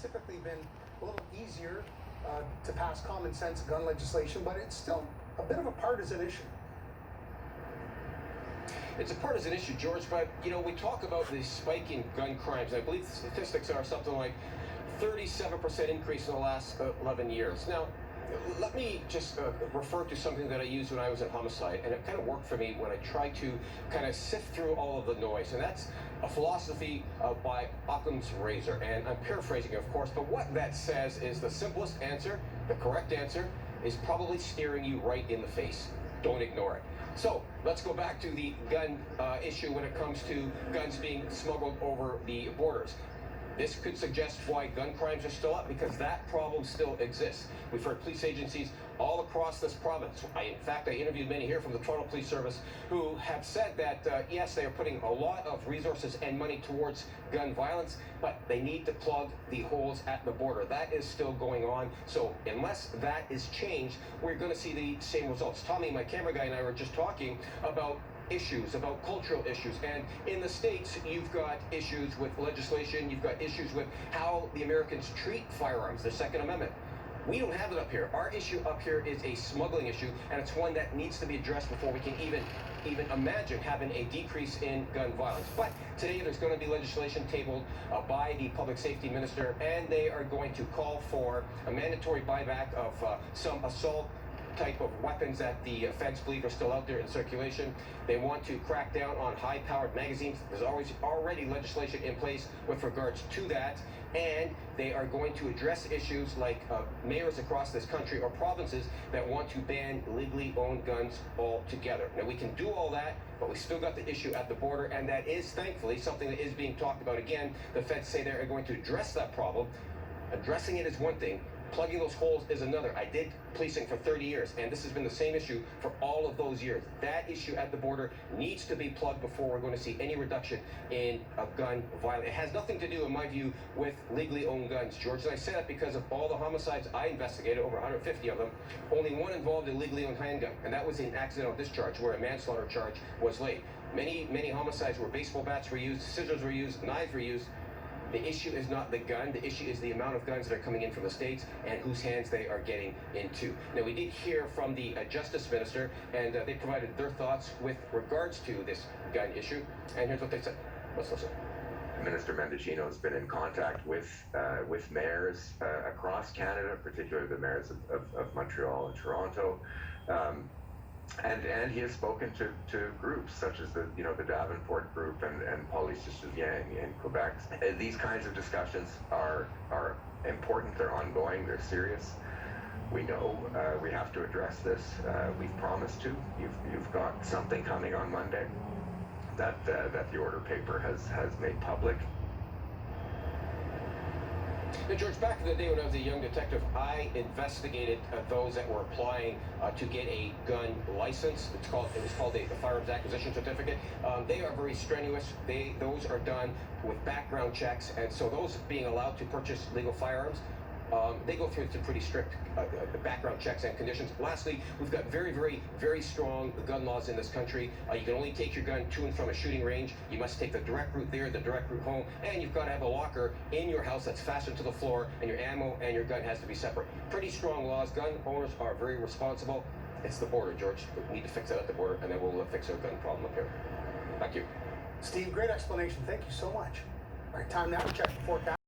typically been a little easier to pass common sense gun legislation, but it's still a bit of a partisan issue. It's a partisan issue, George, but, we talk about the spike in gun crimes. I believe the statistics are something like 37% increase in the last 11 years. Now, let me just refer to something that I used when I was in homicide, and it kind of worked for me when I tried to kind of sift through all of the noise, and that's a philosophy by Occam's razor, and I'm paraphrasing, of course, but what that says is the simplest answer, the correct answer, is probably staring you right in the face. Don't ignore it. So let's go back to the gun issue when it comes to guns being smuggled over the borders. This could suggest why gun crimes are still up, because that problem still exists. We've heard police agencies all across this province. In fact, I interviewed many here from the Toronto Police Service who have said that, yes, they are putting a lot of resources and money towards gun violence, but they need to plug the holes at the border. That is still going on. So unless that is changed, we're going to see the same results. Tommy, my camera guy, and I were just talking about issues, about cultural issues, and in the States you've got issues with legislation, you've got issues with how the Americans treat firearms, the Second Amendment. We don't have it up here. Our issue up here is a smuggling issue, and it's one that needs to be addressed before we can even imagine having a decrease in gun violence. But today there's going to be legislation tabled by the public safety minister, and they are going to call for a mandatory buyback of some assault type of weapons that the feds believe are still out there in circulation. They want to crack down on high-powered magazines. There's already legislation in place with regards to that, and they are going to address issues like mayors across this country or provinces that want to ban legally owned guns altogether. Now, we can do all that, but we still got the issue at the border, and that is, thankfully, something that is being talked about again. The feds say they're going to address that problem. Addressing it is one thing. Plugging those holes is another. I did policing for 30 years, and this has been the same issue for all of those years. That issue at the border needs to be plugged before we're going to see any reduction in gun violence. It has nothing to do, in my view, with legally owned guns, George. And I say that because of all the homicides I investigated, over 150 of them, only one involved a legally owned handgun, and that was an accidental discharge where a manslaughter charge was laid. Many homicides where baseball bats were used, scissors were used, knives were used. The issue is not the gun. The issue is the amount of guns that are coming in from the States and whose hands they are getting into. Now, we did hear from the Justice Minister, and they provided their thoughts with regards to this gun issue. And here's what they said. Let's listen. Minister Mendicino has been in contact with mayors across Canada, particularly the mayors of Montreal and Toronto. And he has spoken to groups such as the Davenport group and Police Citoyen in Quebec. These kinds of discussions are important. They're ongoing. They're serious. We know we have to address this. We've promised to. You've got something coming on Monday that the order paper has made public. Now, George, back in the day when I was a young detective, I investigated those that were applying to get a gun license. It was called a Firearms Acquisition Certificate. They are very strenuous. Those are done with background checks, and so those being allowed to purchase legal firearms, they go through some pretty strict background checks and conditions. Lastly, we've got very strong gun laws in this country. You can only take your gun to and from a shooting range. You must take the direct route there, the direct route home, and you've got to have a locker in your house that's fastened to the floor, and your ammo and your gun has to be separate. Pretty strong laws. Gun owners are very responsible. It's the border, George. We need to fix that at the border, and then we'll fix our gun problem up here. Thank you. Steve, great explanation. Thank you so much. All right, time now to check the forecast.